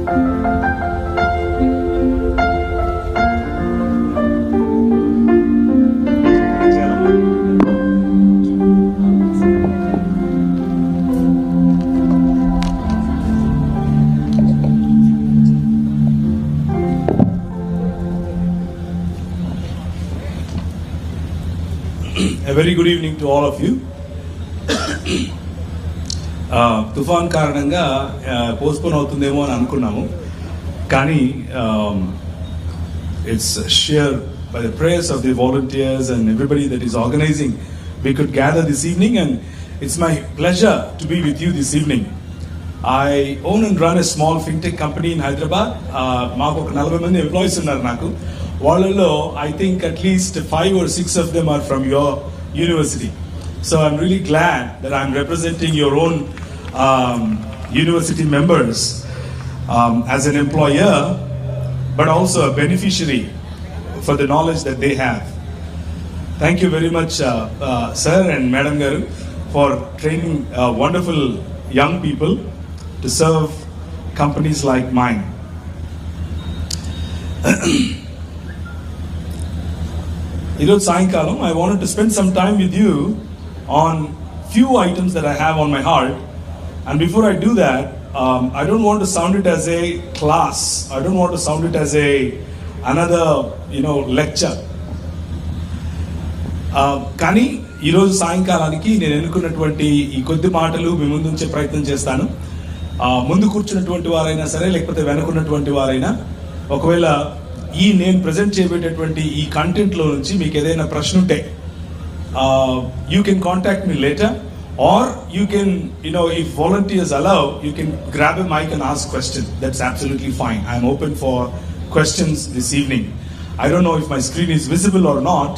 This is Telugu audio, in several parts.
A very good evening to all of you. తుఫాన్ కారణంగా పోస్ట్పోన్ అవుతుందేమో అని అనుకున్నాము, కానీ it's sheer by the prayers of the volunteers and everybody that is organizing, we could gather this evening, and it's my pleasure to be with you this evening. I own and run a small fintech company in Hyderabad. మాకు ఒక 40 మంది ఎంప్లాయీస్ ఉన్నారు. నాకు వాళ్ళలో I think at least 5 or 6 of them are from your university. So I'm really glad that I'm representing your own university members as an employer, but also a beneficiary for the knowledge that they have. Thank you very much, sir and Madam Garu, for training wonderful young people to serve companies like mine. Iroj Sayankalam, I wanted to spend some time with you on few items that I have on my heart. And before I do that, I don't want to sound it as a class. I don't want to sound it as another lecture. కానీ ఈరోజు సాయంకాలానికి నేను ఎన్నుకున్నటువంటి ఈ కొద్ది మాటలు మీ ముందు ఉంచే ప్రయత్నం చేస్తాను. ముందు కూర్చున్నటువంటి వారైనా సరే, లేకపోతే వెనుకున్నటువంటి వారైనా, ఒకవేళ నేను ప్రజెంట్ చేయబోయేటటువంటి ఈ కంటెంట్లో నుంచి మీకు ఏదైనా ప్రశ్న ఉంటే you can contact me later, or you can, if volunteers allow, you can grab a mic and ask questions. That's absolutely fine. I'm open for questions this evening. I don't know if my screen is visible or not.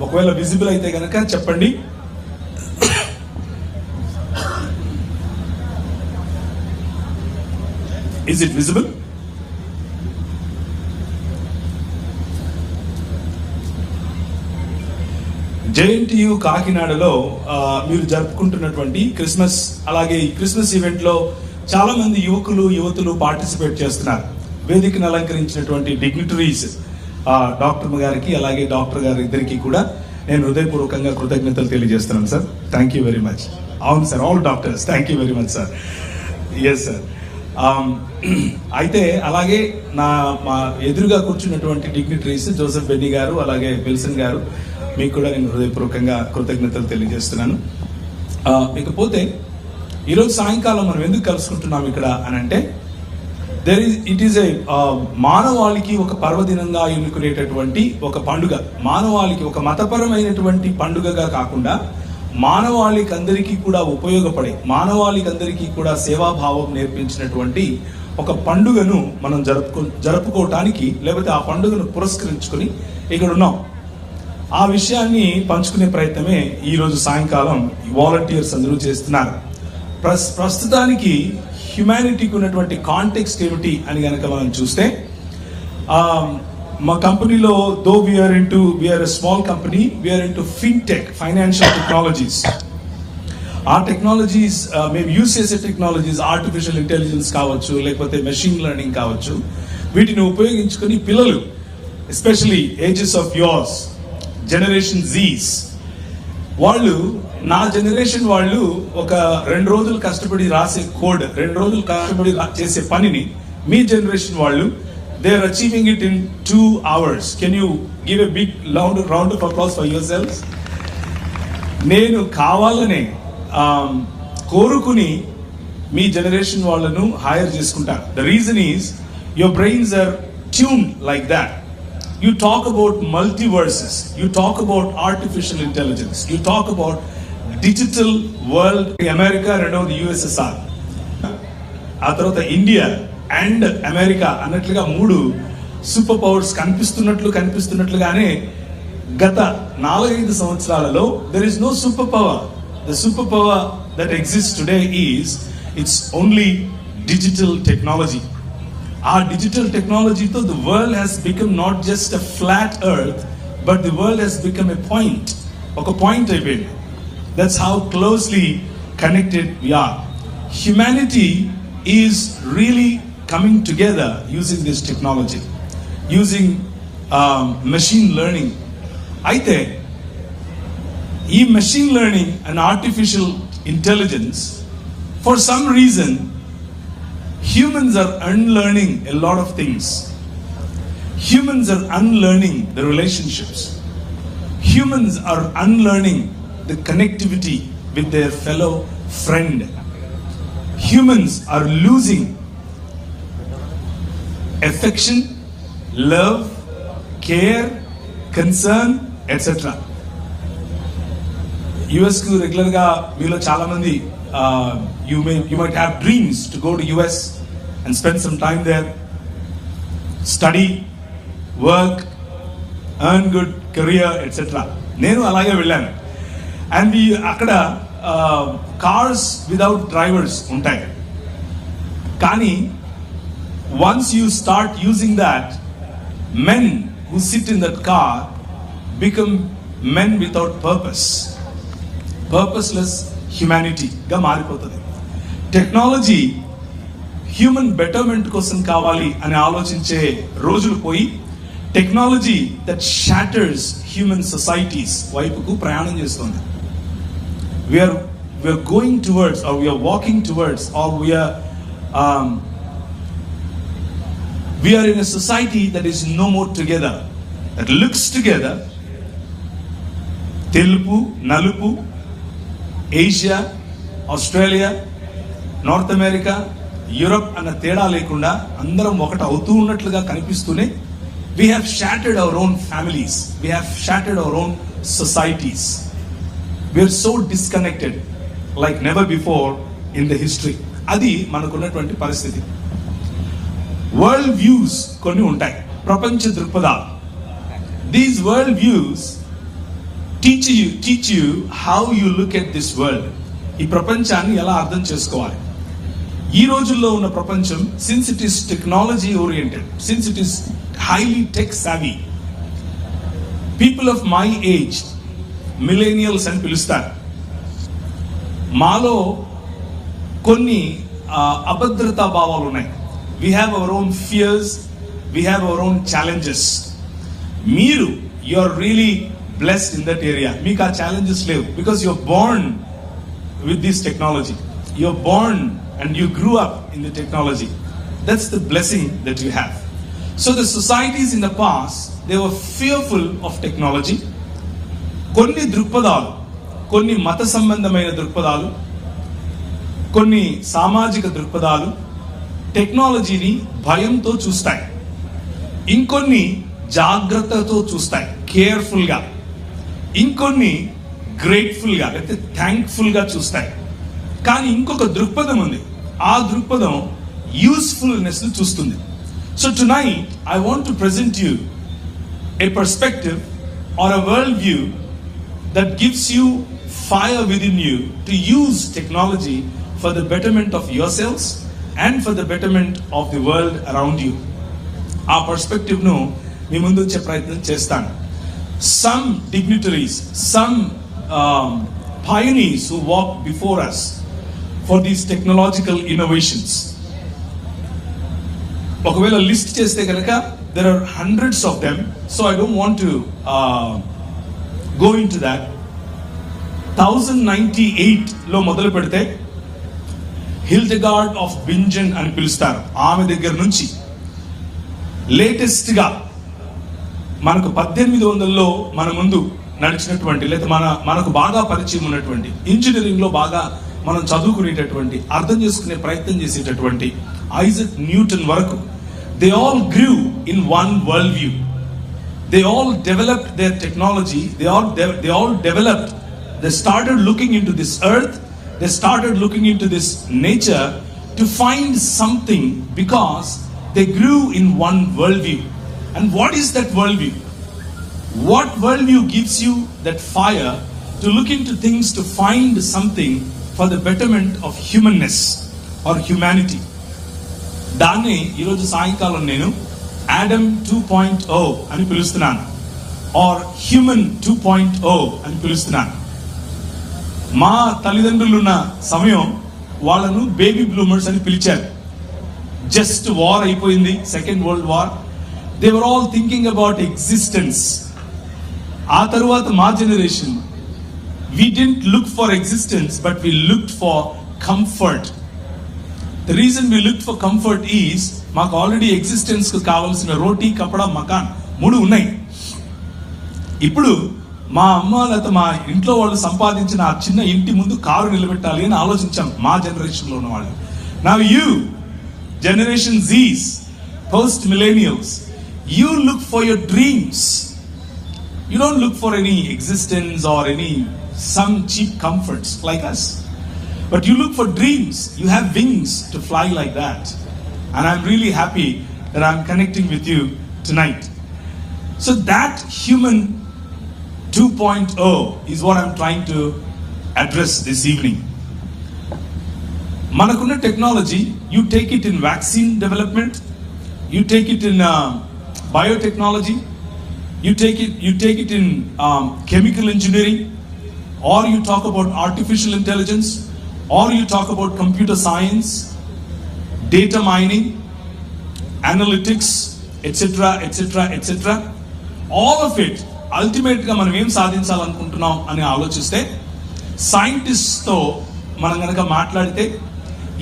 ఒకవేళ విజిబుల్ అయితే కనుక చెప్పండి. Is it visible? JNTU కాకినాడలో మీరు జరుపుకుంటున్నటువంటి క్రిస్మస్, అలాగే ఈ క్రిస్మస్ ఈవెంట్లో చాలా మంది యువతులు పార్టిసిపేట్ చేస్తున్నారు. వేదికను అలంకరించినటువంటి డిగ్నిటరీస్ డాక్టర్ గారికి, అలాగే డాక్టర్ గారి ఇద్దరికి కూడా నేను హృదయపూర్వకంగా కృతజ్ఞతలు తెలియజేస్తున్నాను sir. Thank you very much. అవును sir, all doctors, thank you very much sir. Yes sir. అయితే అలాగే మా ఎదురుగా కూర్చున్నటువంటి డిగ్నిటరీస్ జోసెఫ్ బెన్నీ గారు, అలాగే విల్సన్ గారు, మీకు కూడా నేను హృదయపూర్వకంగా కృతజ్ఞతలు తెలియజేస్తున్నాను. ఇకపోతే ఈరోజు సాయంకాలం మనం ఎందుకు కలుసుకుంటున్నాం ఇక్కడ అని అంటే, ఇట్ ఈస్ ఏ మానవాళికి ఒక పర్వదినంగా ఎన్నుకునేటటువంటి ఒక పండుగ. మానవాళికి ఒక మతపరమైనటువంటి పండుగగా కాకుండా మానవాళికి అందరికీ కూడా ఉపయోగపడే, మానవాళికి అందరికీ కూడా సేవాభావం నేర్పించినటువంటి ఒక పండుగను మనం జరుపుకోవటానికి, లేకపోతే ఆ పండుగను పురస్కరించుకొని ఇక్కడ ఉన్నాం. ఆ విషయాన్ని పంచుకునే ప్రయత్నమే ఈరోజు సాయంకాలం వాలంటీర్స్ అందరూ చేస్తున్నారు. ప్రస్తుతానికి హ్యుమానిటీకి ఉన్నటువంటి కాంటెక్స్ట్ ఏమిటి అని కనుక మనం చూస్తే, మా కంపెనీలో we're a small company, we're into fintech, financial technologies. ఆ టెక్నాలజీస్ మేము యూజ్ చేసే టెక్నాలజీస్ ఆర్టిఫిషియల్ ఇంటెలిజెన్స్ కావచ్చు, లేకపోతే మెషిన్ లెర్నింగ్ కావచ్చు, వీటిని ఉపయోగించుకొని పిల్లలు, especially ages of yours, generation Zs, వాళ్ళు, నా జనరేషన్ వాళ్ళు ఒక 2 రోజులు కష్టపడి రాసే కోడ్, 2 రోజులు కష్టపడి చేసే పనిని మీ జనరేషన్ వాళ్ళు they are achieving it in 2 hours. Can you give a big round of applause for yourselves? నేను కావాలనే కోరుకుని మీ జనరేషన్ వాళ్ళను హైర్ చేసుకుంటాను. The reason is your brains are tuned like that. You talk about multiverses, you talk about artificial intelligence, you talk about digital world. America రెండవది USSR, ఆ తర్వాత ఇండియా అండ్ అమెరికా అన్నట్లుగా 3 సూపర్ పవర్స్ కనిపిస్తున్నట్లుగానే గత 4-5 సంవత్సరాలలో there is no superpower. The superpower that exists today is it's only digital technology. Our digital technology, though, the world has become not just a flat earth, but the world has become a point. Okay, point అయిపోయింది. That's how closely connected we are. Humanity is really coming together using this technology, using machine learning. అయితే ఈ machine learning and artificial intelligence, for some reason humans are unlearning a lot of things. Humans are unlearning the relationships. Humans are unlearning the connectivity with their fellow friend. Humans are losing affection, love, care, concern, etc. US కు రెగ్యులర్ గా మీలో చాలా మంది you might have dreams to go to US and spend some time there, study, work, earn good career, etc. నేను అలాగే వెళ్ళాను. అండ్ అక్కడ కార్స్ వితౌట్ డ్రైవర్స్ ఉంటాయి. కానీ once you start using that, men who sit in that car become men without purpose, purposeless హ్యుమానిటీగా మారిపోతుంది. టెక్నాలజీ హ్యూమన్ బెటర్మెంట్ కోసం కావాలి అని ఆలోచించే రోజులు పోయి టెక్నాలజీ దట్ షాటర్స్ హ్యూమన్ సొసైటీస్ వైపుకు ప్రయాణం చేస్తుంది. We are going towards, or we are walking towards, or we are in a society that is no more together, that looks together. Telugu, Nalupu, Asia, Australia, North America, Europe అన్న తేడా లేకుండా అందరం ఒకటి అవుతూ ఉన్నట్లుగా కనిపిస్తూనే we have shattered our own families, we have shattered our own societies. We are so disconnected like never before in the history. అది మనకున్నటువంటి పరిస్థితి. వరల్డ్ వ్యూస్ కొన్ని ఉంటాయి, ప్రపంచ దృక్పథాలు. These world views teach you how you look at this world. ఈ ప్రపంచాన్ని ఎలా అర్థం చేసుకోవాలి. ఈ రోజుల్లో ఉన్న ప్రపంచం, since it is technology oriented, since it is highly tech savvy, people of my age, millennials అని పిలుస్తారు, మాలో కొన్ని అభద్రతా భావాలు ఉన్నాయి. We have our own fears, we have our own challenges. మీరు you are really blessed in that area. మీకు ఆ challenges లేవు, because you are born with this technology. You are born and you grew up in the technology. That's the blessing that you have. So the societies in the past, they were fearful of technology. కొన్ని దృక్పథాలు, కొన్ని మత సంబంధమైన దృక్పథాలు, కొన్ని సామాజిక దృక్పథాలు టెక్నాలజీని భయంతో చూస్తాయి. ఇంకొన్ని జాగ్రత్తతో చూస్తాయి, కేర్ఫుల్గా. ఇంకొన్ని గ్రేట్ఫుల్గా లేకపోతే థ్యాంక్ఫుల్గా చూస్తాయి. కానీ ఇంకొక దృక్పథం ఉంది, ఆ దృక్పథం యూస్ఫుల్నెస్ చూస్తుంది. So tonight I want to present you a perspective or a worldview that gives you fire within you to use technology for the betterment of yourselves and for the betterment of the world around you. Our perspective nu మీ ముందు వచ్చే ప్రయత్నం చేస్తాను. Some dignitaries, some pioneers who walked before us for these technological innovations. ఒకవేళ లిస్ట్ చేస్తే కనుక there are hundreds of them, so I don't want to go into that. 1098 లో మొదలు పెడితే హిల్డెగార్డ్ ఆఫ్ బింజన్ అని పిలుస్తారు. ఆమె దగ్గర నుంచి లేటెస్ట్ గా మనకు 1800లో మన ముందు నడిచినటువంటి, లేదా మనకు బాగా పరిచయం ఉన్నటువంటి, ఇంజనీరింగ్ లో బాగా మనం చదువుకునేటటువంటి, అర్థం చేసుకునే ప్రయత్నం చేసేటటువంటి ఐజక్ న్యూటన్ వరకు, they all grew in one worldview. They all developed their technology. They all developed. They started looking into this earth. They started looking into this nature to find something, because they grew in one worldview. And what is that worldview? What worldview gives you that fire to look into things, to find something for the betterment of humanness or humanity? దాన్ని ఈరోజు సాయంకాలం నేను ఆడమ్ 2.0 అని పిలుస్తున్నాను, ఆర్ హ్యూమన్ 2.0 అని పిలుస్తున్నాను. మా తల్లిదండ్రులున్న సమయం వాళ్ళను బేబీ బ్లూమర్స్ అని పిలిచారు. జస్ట్ వార్ అయిపోయింది, second world war. They were all thinking about existence. ఆ తరువాత మా generation, we didn't look for existence, but we looked for comfort. The reason we looked for comfort is మాకు ఆల్రెడీ ఎగ్జిస్టెన్స్ కు కావాల్సిన రోటీ, కపడా, మకాన్ 3 ఉన్నాయి. ఇప్పుడు మా అమ్మ లేకపోతే మా ఇంట్లో వాళ్ళు సంపాదించిన ఆ చిన్న ఇంటి ముందు కారు నిలబెట్టాలి అని ఆలోచించాం మా జనరేషన్ లో ఉన్న వాళ్ళు. Now you, Generation Z's, post millennials, you look for your dreams. You don't look for any existence or any some cheap comforts like us, but you look for dreams. You have wings to fly like that, and I'm really happy that I'm connecting with you tonight. So that human 2.0 is what I'm trying to address this evening. Manakunna technology, you take it in vaccine development, you take it in biotechnology, you take it in chemical engineering, or you talk about artificial intelligence, or you talk about computer science, data mining, analytics, etc., etc., etc. All of it ultimate గా మనం ఏం సాధించాలనుకుంటున్నాం అని ఆలోచిస్తే, సైంటిస్ట్ తో మనం గనక మాట్లాడితే,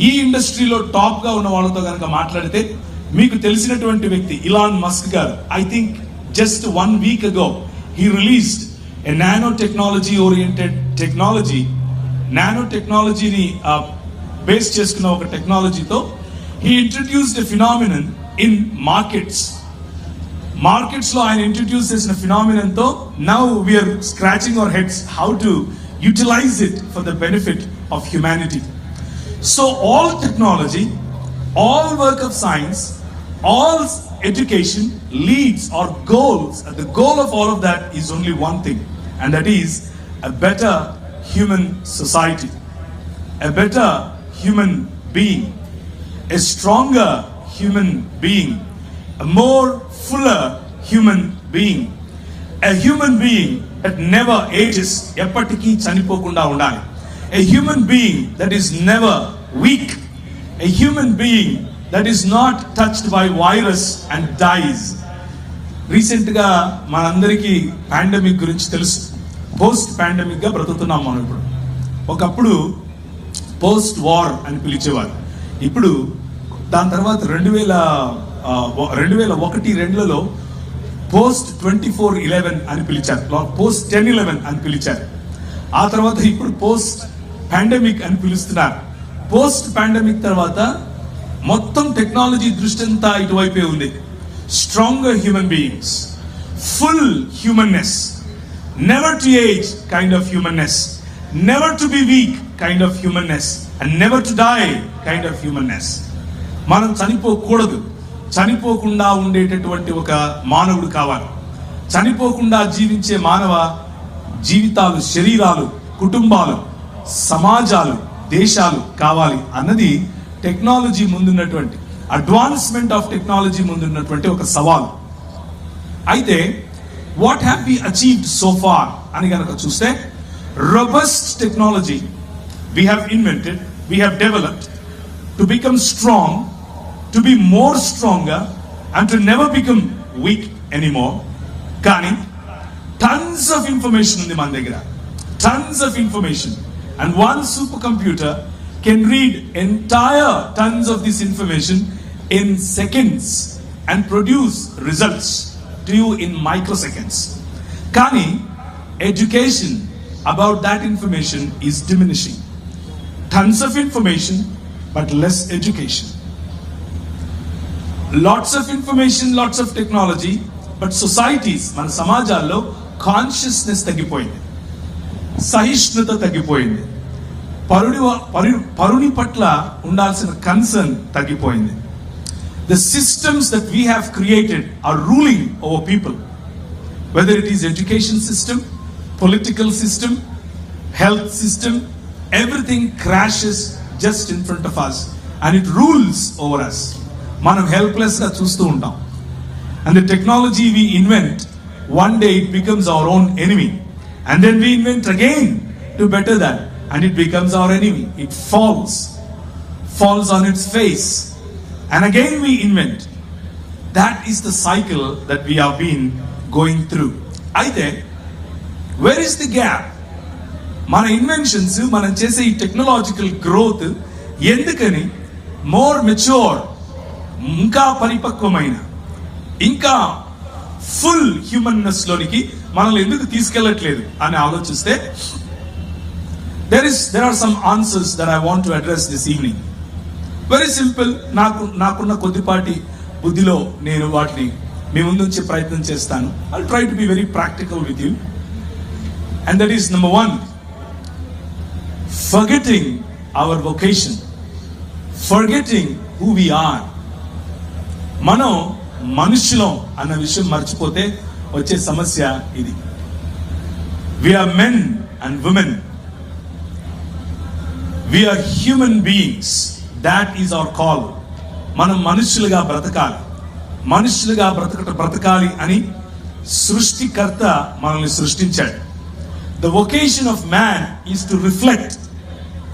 ఈ ఇండస్ట్రీలో టాప్ గా ఉన్న వాళ్ళతో గనక మాట్లాడితే, మీకు తెలిసినటువంటి వ్యక్తి ఇలాన్ మస్క్ గారు, I think just 1 week ago he released a nanotechnology oriented technology. Nanotechnology ni base cheskuన్న ఒక టెక్నాలజీ తో he introduced a phenomenon in markets లో ఆయన ఇంట్రడ్యూస్ చేసిన ఫినామినన్ తో now we are scratching our heads how to utilize it for the benefit of humanity. So all technology, all work of science, all education leads or goals, and the goal of all of that is only one thing, and that is a better human society, a better human being, a stronger human being, a more fuller human being, a human being that never ages, eppatiki chanipokunda undali, a human being that is never weak, a human being that is not touched by virus and dies. Recent గా మనందరికీ పాండమిక్ గురించి తెలుసు. పోస్ట్ పాండమిక్ గా బ్రతుకుతున్నాం మనం. ఇప్పుడు ఒకప్పుడు పోస్ట్ వార్ అని పిలిచేవారు. ఇప్పుడు దాని తర్వాత 2001-2లో పోస్ట్ 24/11 అని పిలిచారు, పోస్ట్ 10/11 అని పిలిచారు. ఆ తర్వాత ఇప్పుడు పోస్ట్ పాండమిక్ అని పిలుస్తున్నారు. పోస్ట్ పాండమిక్ తర్వాత మొత్తం టెక్నాలజీ దృష్టి అంతా ఇటువైపే ఉంది. Stronger human beings, full humanness, never to age kind of humanness, never to be weak kind of humanness, and never to die kind of humanness. మనం చనిపోకూడదు, చనిపోకుండా ఉండేటటువంటి ఒక మానవుడు కావాలి. చనిపోకుండా జీవించే మానవ జీవితాలు, శరీరాలు, కుటుంబాలు, సమాజాలు, దేశాలు కావాలి అన్నది టెక్నాలజీ ముందున్నటువంటి, అడ్వాన్స్మెంట్ ఆఫ్ టెక్నాలజీ ముందున్నటువంటి ఒక సవాల్. అయితే what have we achieved so far అని కనుక చూస్తే, robust technology we have invented, we have developed to become strong, to be more stronger, and to never become weak anymore. Kani tons of information undi man daggara, tons of information, and one supercomputer can read entire tons of this information in seconds and produce results to you in microseconds. Kani education about that information is diminishing. Tons of information but less education. Lots of information, lots of technology, but societies, మన సమాజాల్లో కాన్షియస్నెస్ తగ్గిపోయింది, సహిష్ణుత తగ్గిపోయింది, పరుని పట్ల ఉండాల్సిన కన్సర్న్ తగ్గిపోయింది. The systems that we have created are ruling over people, whether it is education system, political system, health system, everything crashes just in front of us and it rules over us. మనం హెల్ప్లెస్ గా చూస్తూ ఉంటాం. And the technology we invent, one day it becomes our own enemy, and then we invent again to better that, and it becomes our enemy. It falls on its face. and again we invent. That is the cycle that we have been going through. Aithe, where is the gap? మన ఇన్వెన్షన్స్, మనం చేసే ఈ టెక్నాలజికల్ గ్రోత్ ఎందుకని మోర్ మెచ్యూర్, ఇంకా పరిపక్వమైన, ఇంకా ఫుల్ హ్యూమన్నెస్ లోనికి మనల్ని ఎందుకు తీసుకెళ్ళట్లేదు అని ఆలోచిస్తే there are some answers that I want to address this evening. Very simple. నాకున్న కొద్దిపాటి బుద్ధిలో నేను వాటిని మీ ముందు ఉంచే ప్రయత్నం చేస్తాను. I'll try to be very practical with you. And that is number 1, forgetting our vocation, forgetting who we are. మనం మనుషులం అన్న విషయం మర్చిపోతే వచ్చే సమస్య ఇది. We are men and women. We are human beings. That is our call. మనం మనుషులుగా బ్రతకాలి, మనుషులుగా బ్రతకాలి అని సృష్టికర్త మనల్ని సృష్టించాడు. The vocation of man is to reflect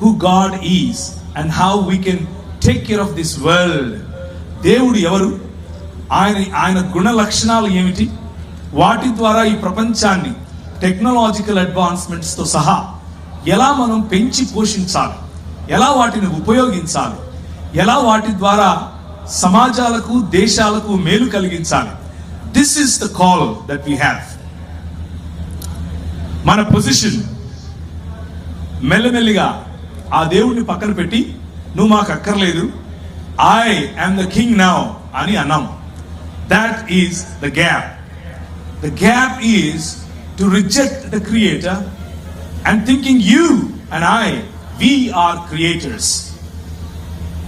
who God is and how we can take care of this world. దేవుడు ఎవరు, ఆయన గుణ లక్షణాలు ఏమిటి, వాటి ద్వారా ఈ ప్రపంచాన్ని టెక్నాలజికల్ అడ్వాన్స్మెంట్స్ తో సహా ఎలా మనం పెంచి పోషించాలి, ఎలా వాటిని ఉపయోగించాలి, ఎలా వాటి ద్వారా సమాజాలకు దేశాలకు మేలు కలిగించాలి. This is the call that we have. మన పొజిషన్ మెల్లమెల్లిగా ఆ దేవుడిని పక్కన పెట్టి నువ్వు మాకు అక్కర్లేదు, I am the king now అని అన్నాం. That is the gap. The gap is to reject the creator and thinking you and I, we are creators.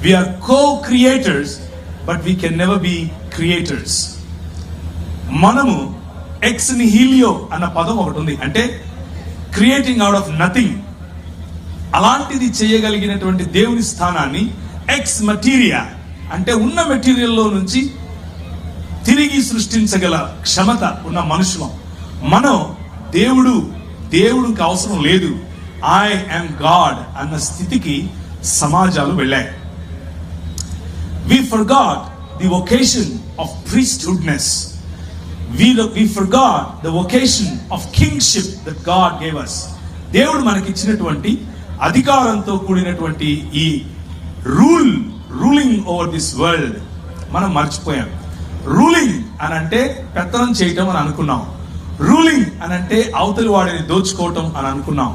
We are co-creators, but we can never be creators. మనము ex nihilo అన్న పదం ఒకటి ఉంది, అంటే క్రియేటింగ్ అవుట్ ఆఫ్ నథింగ్. అలాంటిది చేయగలిగినటువంటి దేవుని స్థానాన్ని ఎక్స్ మటీరియా, అంటే ఉన్న మెటీరియల్లో నుంచి తిరిగి సృష్టించగల క్షమత ఉన్న మనుషులం మనం. దేవుడికి అవసరం లేదు, ఐ యామ్ గాడ్ అన్న స్థితికి సమాజాలు వెళ్ళాయి. We forgot the vocation of priesthoodness. We forgot the vocation of kingship that God gave us. దేవుడు మనకి ఇచ్చినటువంటి అధికారంతో కూడినటువంటి ఈ రూలింగ్ ఓవర్ దిస్ వరల్డ్ మనం మర్చిపోయాం. రూలింగ్ అని అంటే పెత్తనం చేయటం అని అనుకున్నాం. రూలింగ్ అని అంటే అవతలి వాడిని దోచుకోవటం అని అనుకున్నాం.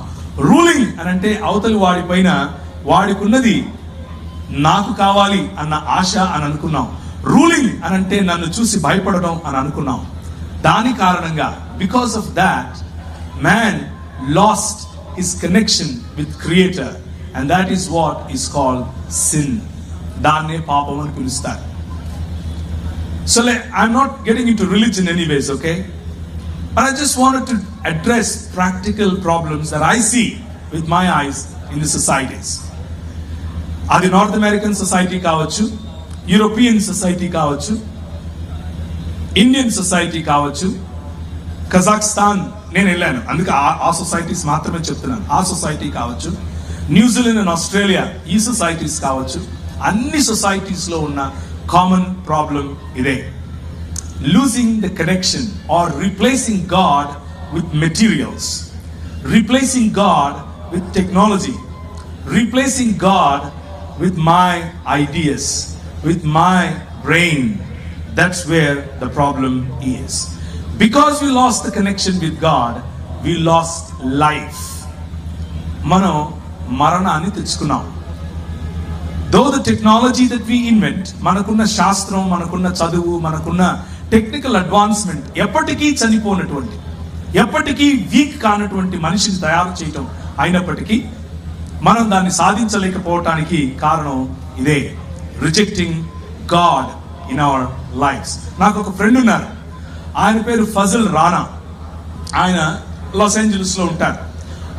రూలింగ్ అని అంటే అవతలి వాడి పైన వాడికున్నది నాకు కావాలి అన్న ఆశ అని అనుకున్నాం. రూలింగ్ అని అంటే నన్ను చూసి భయపడటం అని అనుకున్నాం. దాని కారణంగా because of that man lost his connection with creator, and that is what is called sin. దాన్నే పాపం అని పిలుస్తారు. So I'm not getting into religion anyways, okay? But I just wanted to address practical problems that I see with my eyes in the societies. అది నార్త్ అమెరికన్ సొసైటీ కావచ్చు, యూరోపియన్ సొసైటీ కావచ్చు, ఇండియన్ సొసైటీ కావచ్చు, కజాక్స్తాన్ నేను వెళ్ళాను అందుకే ఆ సొసైటీస్ మాత్రమే చెప్తున్నాను. ఆ సొసైటీ కావచ్చు, న్యూజిలాండ్ అండ్ ఆస్ట్రేలియా ఈ సొసైటీస్ కావచ్చు, అన్ని సొసైటీస్ లో ఉన్న కామన్ ప్రాబ్లం ఇదే. Losing the connection or replacing God with materials, replacing God with technology, replacing God with my ideas, with my brain. That's where the problem is. Because we lost the connection with God, we lost life. మనం మరణాన్ని తెచ్చుకున్నాం. Though the technology that we invent, మనకున్న శాస్త్రం, మనకున్న చదువు, మనకున్న టెక్నికల్ అడ్వాన్స్మెంట్ ఎప్పటికీ చనిపోనటువంటి, ఎప్పటికీ వీక్ కానటువంటి మనిషిని తయారు చేయటం అయినప్పటికీ మనం దాన్ని సాధించలేకపోవటానికి కారణం ఇదే, rejecting God in our lives. నాకు ఒక ఫ్రెండ్ ఉన్నారు, ఆయన పేరు ఫజల్ రానా. ఆయన లాస్ ఏంజలస్ లో ఉంటారు.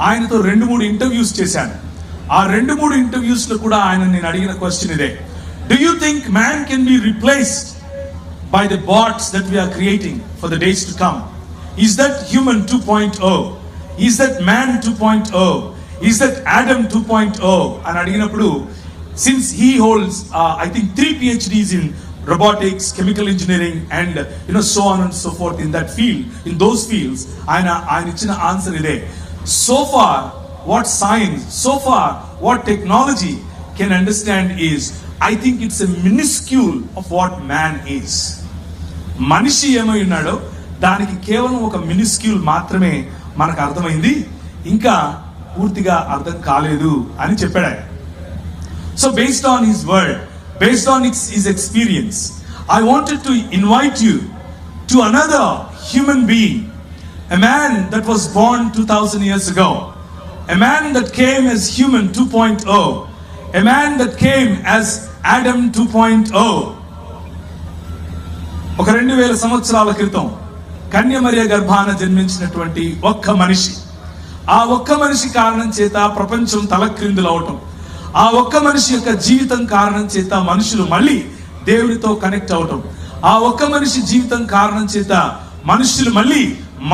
ఆయనతో 2-3 ఇంటర్వ్యూస్ చేశాను. ఆ 2-3 ఇంటర్వ్యూస్ లో కూడా ఆయన నేను అడిగిన క్వశ్చన్ ఇదే: do you think man can be replaced by the bots that we're creating for the days to come? Is that human 2.0? Is that man 2.0? Is that Adam 2.0 అని అడిగినప్పుడు since he holds I think 3 PhDs in robotics, chemical engineering, and so on and so forth in that field, in those fields, ఆయన ఇచ్చిన ఆన్సర్ ఇదే. So far what science, so far what technology can understand is, I think it's a minuscule of what man is. మనిషి ఏమై ఉన్నాడో దానికి కేవలం ఒక మినిస్క్యూల్ మాత్రమే మనకు అర్థమైంది, ఇంకా పూర్తిగా అర్థం కాలేదు అని చెప్పాడు ఆయన. So based on his word, based on his experience, I wanted to invite you to another human being, a man that was born 2000 years ago, a man that came as human 2.0, a man that came as Adam 2.0. ఒక 2000 సంవత్సరాల క్రితం కన్యమరియ గర్భాన జన్మించినటువంటి ఒక్క మనిషి, ఆ ఒక్క మనిషి కారణం చేత ప్రపంచం తలక్రిందులవటం, ఆ ఒక్క మనిషి యొక్క జీవితం కారణం చేత మనుషులు మళ్ళీ దేవునితో కనెక్ట్ అవటం, ఆ ఒక్క మనిషి జీవితం కారణం చేత మనుషులు మళ్ళీ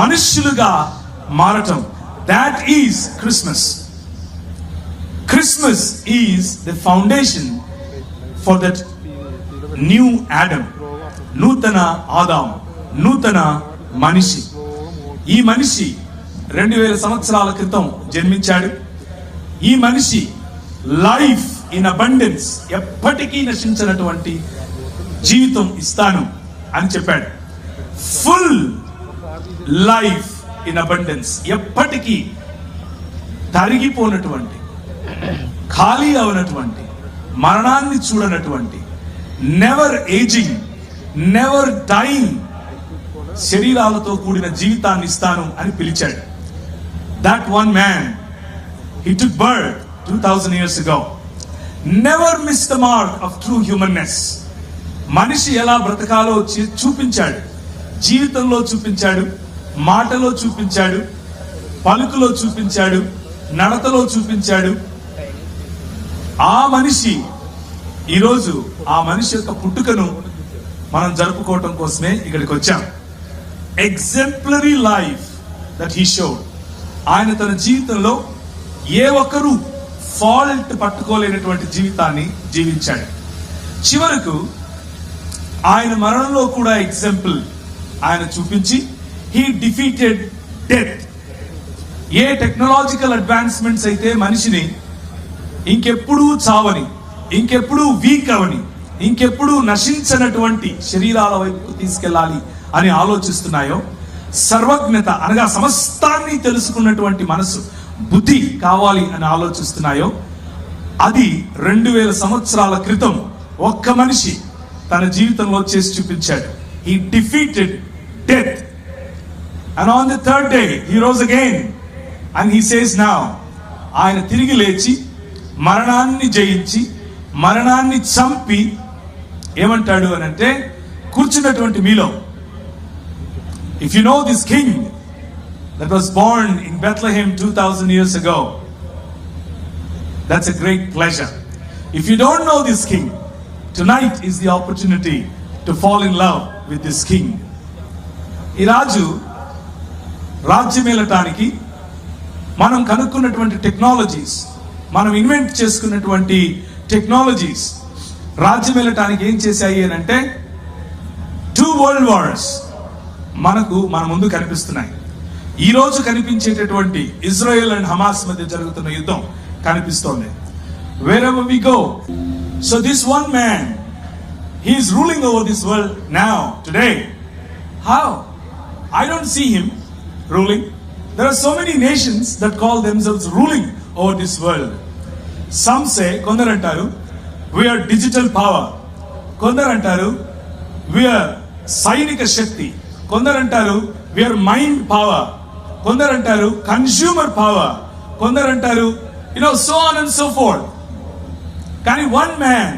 మనుషులుగా మారటం, that is Christmas. Christmas is the foundation for that new Adam, నూతన ఆదాము, నూతన మనిషి. ఈ మనిషి 2000 సంవత్సరాల క్రితం జన్మించాడు. ఈ మనిషి లైఫ్ ఇన్ అబండెన్స్, ఎప్పటికీ నశించినటువంటి జీవితం ఇస్తాను అని చెప్పాడు. ఫుల్ లైఫ్ ఇన్ అబండెన్స్, ఎప్పటికీ తరిగిపోనటువంటి, ఖాళీ అవనటువంటి, మరణాన్ని చూడనటువంటి, నెవర్ ఏజింగ్, నెవర్ డైయింగ్ శరీరాలతో కూడిన జీవితాన్ని ఇస్తాను అని పిలిచాడు. That one man, he took birth 2000 years ago, never missed the mark of true humanness. మనిషి ఎలా బ్రతకాలో చూపించాడు, జీవితంలో చూపించాడు, మాటలో చూపించాడు, పలుకులో చూపించాడు, నడతలో చూపించాడు. ఆ మనిషి ఈరోజు, ఆ మనిషి యొక్క పుట్టుకను మనం జరుపుకోవటం కోసమే ఇక్కడికి వచ్చాం. Exemplary life that he showed. ఆయన తన జీవితంలో ఏ ఒక్కరూ ఫాల్ట్ పట్టుకోలేనటువంటి జీవితాన్ని జీవించాడు. చివరకు ఆయన మరణంలో కూడా ఎగ్జాంపుల్ ఆయన చూపించి, he defeated death. A technological advancements అయితే మనిషిని ఇంకెప్పుడూ చావని, ఇంకెప్పుడూ వీక్ అవని, ఇంకెప్పుడు నశించనటువంటి శరీరాల వైపు తీసుకెళ్ళాలి అని ఆలోచిస్తున్నాయో, సర్వజ్ఞత అనగా సమస్తాన్ని తెలుసుకున్నటువంటి మనసు, బుద్ధి కావాలి అని ఆలోచిస్తున్నాయో, అది 2000 సంవత్సరాల క్రితం ఒక్క మనిషి తన జీవితంలో చేసి చూపించాడు. He defeated death, and on the third day he rose again, and he says now, ఆయన తిరిగి లేచి మరణాన్ని జయించి, మరణాన్ని చంపి ఏమంటాడు అని అంటే, కూర్చున్నటువంటి మీలో, if you know this king that was born in Bethlehem 2000 years ago, that's a great pleasure. If you don't know this king, tonight is the opportunity to fall in love with this king. ఈ రాజు రాజ్యమేలటానికి మనం కనుక్కున్నటువంటి టెక్నాలజీస్, మనం ఇన్వెంట్ చేసుకున్నటువంటి టెక్నాలజీస్ రాజ్యమేలటానికి ఏం చేశాయి అని అంటే, 2 వరల్డ్ వార్స్ మన ముందు కనిపిస్తున్నాయి. ఈ రోజు కనిపించేటటువంటి ఇజ్రాయెల్ అండ్ హమాస్ మధ్య జరుగుతున్న యుద్ధం కనిపిస్తోంది. wherever we go. So this one man, he is ruling over this world now, today. How? I don't see him ruling. There are so many nations that call themselves ruling over this world. Some say, కొందరు అంటారు, we are digital power. కొందరు అంటారు, we are సైనిక శక్తి. కొందరు అంటారు, we are mind power. కొందరు అంటారు, consumer power. కొందరు అంటారు, so on and so forth. కానీ one man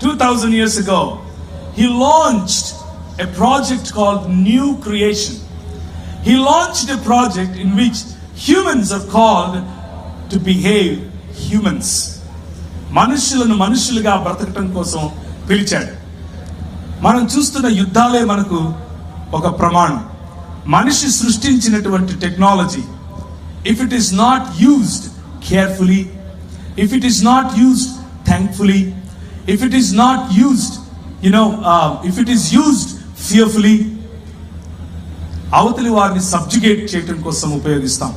2000 years ago, he launched a project called New Creation. He launched a project in which humans are called to behave humans. మనుషులను మనుషులుగా బ్రతకటం కోసం పిలిచాడు. మనం చూస్తున్న యుద్ధాలే మనకు ఒక ప్రమాణం. మనిషి సృష్టించినటువంటి technology, if it is not used carefully, if it is not used thankfully, if it is not used, if it is used fearfully, అవతలి వారిని సబ్జుగేట్ చేయటం కోసం ఉపయోగిస్తాం,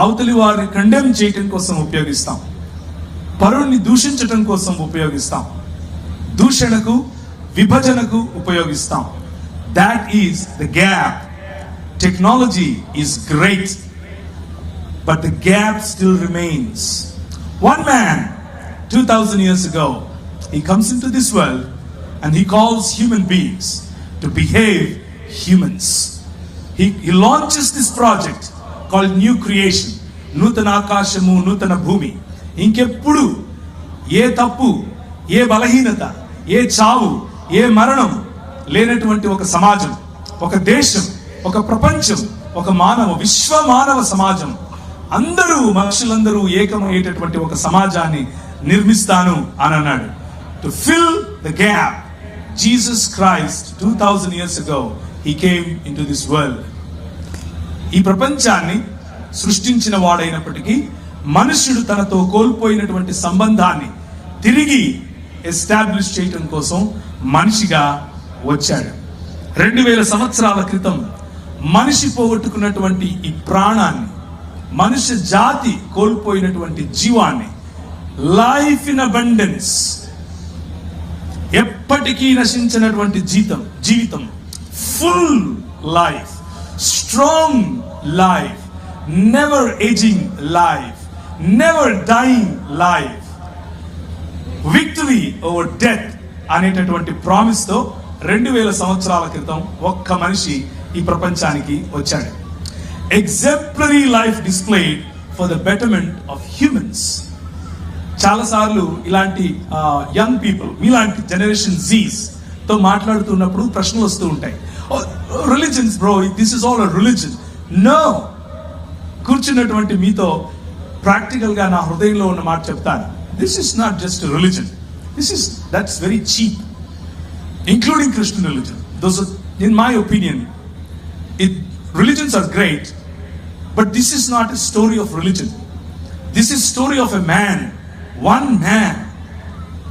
అవతలి వారిని కండెమ్ చేయటం కోసం ఉపయోగిస్తాం, పరుణ్ణి దూషించటం కోసం ఉపయోగిస్తాం, దూషణకు విభజనకు ఉపయోగిస్తాం. That is the gap. Technology is great, but the gap still remains. One man 2000 years ago, he comes into this world and he calls human beings to behave humans. He launches this project called New Creation. నూతన ఆకాశము, నూతన భూమి. ఇంకెప్పుడు ఏ తప్పు, ఏ బలహీనత, ఏ చావు, ఏ మరణం లేనటువంటి ఒక సమాజం, ఒక దేశం, ఒక ప్రపంచం, ఒక విశ్వ మానవ సమాజం, అందరూ మనుషులందరూ ఏకమయ్యేటటువంటి ఒక సమాజాన్ని నిర్మిస్తాను అని అన్నాడు. To fill the gap, Jesus Christ 2000 years ago he came into this world. ఈ ప్రపంచాన్ని సృష్టించిన వాడైనప్పటికీ మనుష్యుడు తనతో కోల్పోయినటువంటి సంబంధాన్ని తిరిగి ఎస్టాబ్లిష్ చేయడం కోసం మనిషిగా వచ్చాడు. 2000 సంవత్సరాల క్రితం మనిషి పోగొట్టుకున్నటువంటి ఈ ప్రాణాన్ని, మనుష్య జాతి కోల్పోయినటువంటి జీవాన్ని, లైఫ్ ఇన్ అబండెన్స్, ఎప్పటికీ నశించినటువంటి జీవితం, full life, strong life, never ageing life, never dying life, victory over death అనేటటువంటి ప్రామిస్ తో 2000 సంవత్సరాల క్రితం ఒక్క మనిషి ఈ ప్రపంచానికి వచ్చాడు. Exemplary life displayed for the betterment of humans. చాలాసార్లు ఇలాంటి యంగ్ పీపుల్, మీలాంటి జనరేషన్ జీస్ తో మాట్లాడుతున్నప్పుడు ప్రశ్నలు వస్తూ ఉంటాయి. Religions bro, this is all a religion. No, కూర్చున్నటువంటి మీతో ప్రాక్టికల్ గా నా హృదయంలో ఉన్న మాట చెప్తాను. This is not just religion. That's very cheap, including Christian religion. Those are, in my opinion, religions are great, but this is not a story of religion. This is story of a man, one man,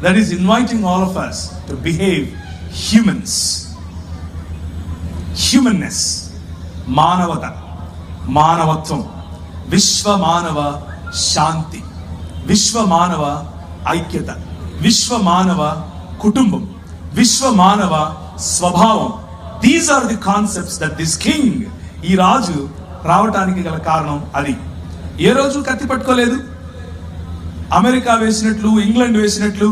that is inviting all of us to behave humans. Humanness, మానవత, మానవత్వం, విశ్వ మానవ శాంతి, విశ్వ మానవ ఐక్యత, విశ్వ మానవ కుటుంబం, విశ్వ మానవ స్వభావం. These are the concepts that this king, ఈ రాజు రావటానికి గల కారణం అది. ఏ రోజు కత్తి పట్టుకోలేదు. అమెరికా వేసినట్లు, ఇంగ్లాండ్ వేసినట్లు,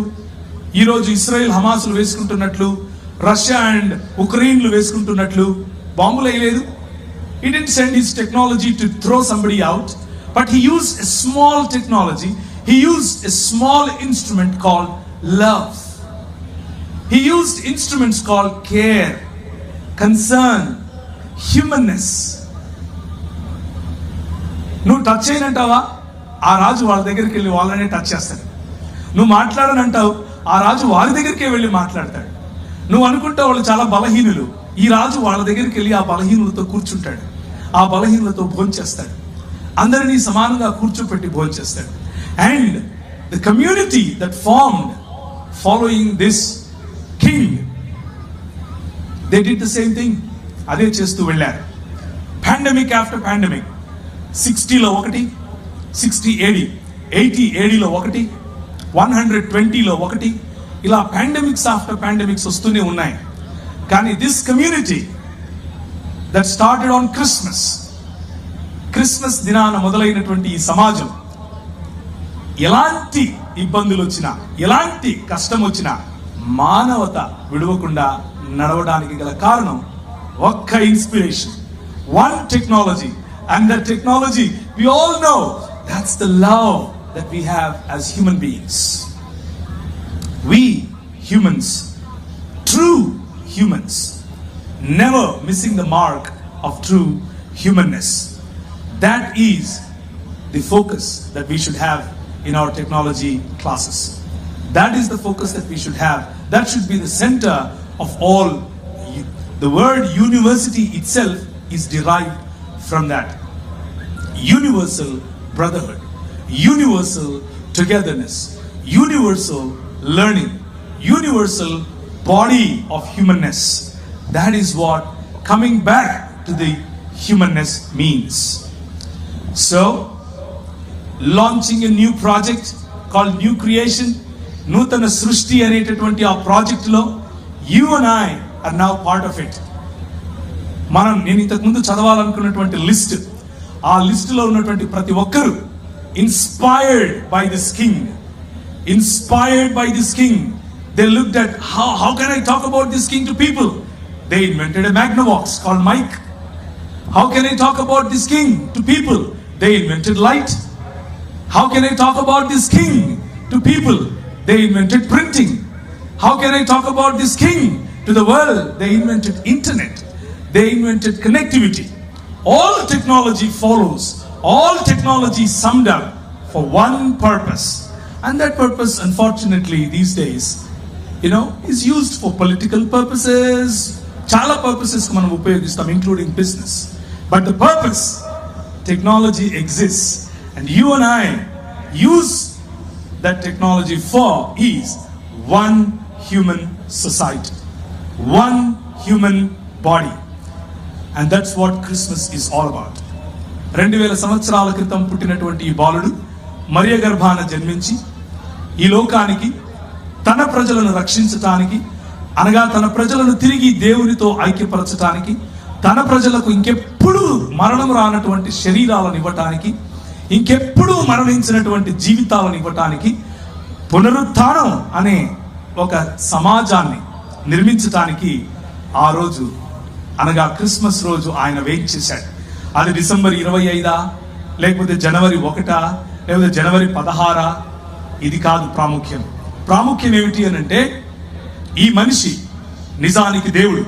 ఈరోజు ఇస్రాయెల్ హమాసులు వేసుకుంటున్నట్లు, రష్యా అండ్ ఉక్రెయిన్లు వేసుకుంటున్నట్లు బాంబులు వేయలేదు. He didn't send his technology to throw somebody out, but he used a small technology. He used a small instrument called love. He used instruments called care, concern, humanness. నువ్వు టచ్ చేయనంటావా, ఆ రాజు వాళ్ళ దగ్గరికి వెళ్ళి వాళ్ళనే టచ్ చేస్తాడు. నువ్వు మాట్లాడనంటావు, ఆ రాజు వారి దగ్గరికే వెళ్ళి మాట్లాడతాడు. నువ్వు అనుకుంటావు వాళ్ళు చాలా బలహీనులు, ఈ రాజు వాళ్ళ దగ్గరికి వెళ్ళి ఆ బలహీనులతో కూర్చుంటాడు, ఆ బలహీనులతో భోంచేస్తాడు, అందరినీ సమానంగా కూర్చోపెట్టి భోంచేస్తాడు. And the community that formed following this king, they did the same thing. అదే చేస్తూ వెళ్ళారు. పాండమిక్ ఆఫ్టర్ పాండమిక్, 60లో ఒకటి, 60 AD, 80 ADలో ఒకటి, 120లో ఒకటి, ఇలా పాండమిక్స్ ఆఫ్టర్ పాండమిక్స్ వస్తూనే ఉన్నాయి. కానీ this community that started on Christmas దినాన మొదలైనటువంటి ఈ సమాజం ఎలాంటి ఇబ్బందులు వచ్చినా, ఎలాంటి కష్టం వచ్చినా మానవత విడవకుండా నడవడానికి గల కారణం ఒక్క inspiration, one technology. And that technology, we all know, that's the love that we have as human beings. We humans, true humans, never missing the mark of true humanness. That is the focus that we should have in our technology classes. That is the focus that we should have. That should be the center of all. The word university itself is derived from that. Universal brotherhood, universal togetherness, universal learning, universal body of humanness. That is what coming back to the humanness means. So, launching a new project called New Creation, నూతన సృష్టి అనేటటువంటి ఆ ప్రాజెక్ట్ లో you and I are now part of it. నేను ఇంతకుముందు చదవాలనుకున్నటువంటి లిస్ట్, ఆ లిస్ట్ లో ఉన్నటువంటి ప్రతి ఒక్కరు inspired by this king, inspired by this king. They looked at how can I talk about this king to people? They invented a Magnavox called mic. How can I talk about this king to people? They invented light. How can I talk about this king to people? They invented printing. How can I talk about this king to the world? They invented internet. They invented connectivity. All technology follows. All technology summed up for one purpose. And that purpose, unfortunately, these days, is used for political purposes. Chala purposes మనం ఉపయోగిస్తాం, including business. But the purpose, technology exists, and you and I use that technology for is one human society, one human body. And that's what Christmas is all about. 2000 సంవత్సరాల క్రితం పుట్టినటువంటి ఈ బాలుడు మరియ గర్భాన జన్మించి ఈ లోకానికి తన ప్రజలను రక్షించటానికి, అనగా తన ప్రజలను తిరిగి దేవునితో ఐక్యపరచటానికి, తన ప్రజలకు ఇంకెప్పుడు మరణం రానటువంటి శరీరాలను ఇవ్వటానికి, ఇంకెప్పుడు మరణించినటువంటి జీవితాలను ఇవ్వటానికి, పునరుత్థానం అనే ఒక సమాజాన్ని నిర్మించటానికి ఆ రోజు, అనగా క్రిస్మస్ రోజు ఆయన వెయిట్ చేశాడు. అది డిసెంబర్ 25 లేకపోతే జనవరి 1 లేకపోతే జనవరి 16, ఇది కాదు ప్రాముఖ్యం. ప్రాముఖ్యం ఏమిటి అని అంటే, ఈ మనిషి నిజానికి దేవుడు,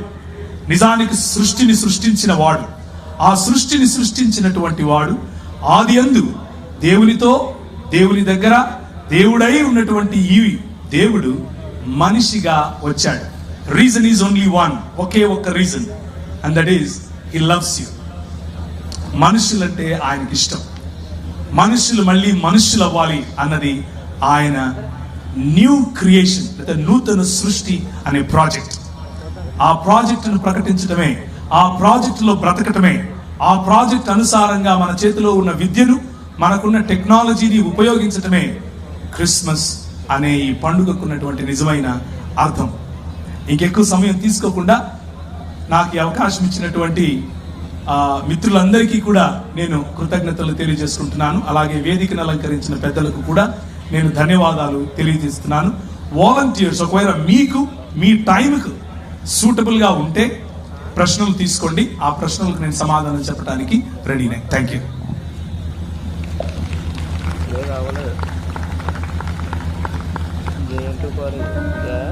నిజానికి సృష్టిని సృష్టించిన వాడు. ఆ సృష్టిని సృష్టించినటువంటి వాడు ఆది యందు దేవునితో, దేవుని దగ్గర దేవుడై ఉన్నటువంటి ఈ దేవుడు మనిషిగా వచ్చాడు. రీజన్ ఈజ్ ఓన్లీ వన్, ఒకే ఒక్క reason, and that is he loves you. మనుషులంటే ఆయనకి ఇష్టం. మనుషులు మళ్ళీ మనుషులు అవ్వాలి అన్నది ఆయన న్యూ క్రియేషన్ లేదా నూతన సృష్టి అనే ప్రాజెక్ట్. ఆ ప్రాజెక్టును ప్రకటించడమే, ఆ ప్రాజెక్టులో బ్రతకటమే, ఆ ప్రాజెక్ట్ అనుసారంగా మన చేతిలో ఉన్న విద్యను, మనకున్న టెక్నాలజీని ఉపయోగించటమే క్రిస్మస్ అనే ఈ పండుగకున్నటువంటి నిజమైన అర్థం. ఇంకెక్కువ సమయం తీసుకోకుండా నాకు ఈ అవకాశం ఇచ్చినటువంటి మిత్రులందరికీ కూడా నేను కృతజ్ఞతలు తెలియజేసుకుంటున్నాను. అలాగే వేదికను అలంకరించిన పెద్దలకు కూడా నేను ధన్యవాదాలు తెలియజేస్తున్నాను. వాలంటీర్స్, ఒకవేళ మీకు మీ టైంకు సూటబుల్గా ఉంటే ప్రశ్నలు తీసుకోండి. ఆ ప్రశ్నలకు నేను సమాధానం చెప్పడానికి రెడీనే. Thank you. Going to Korea. Yeah.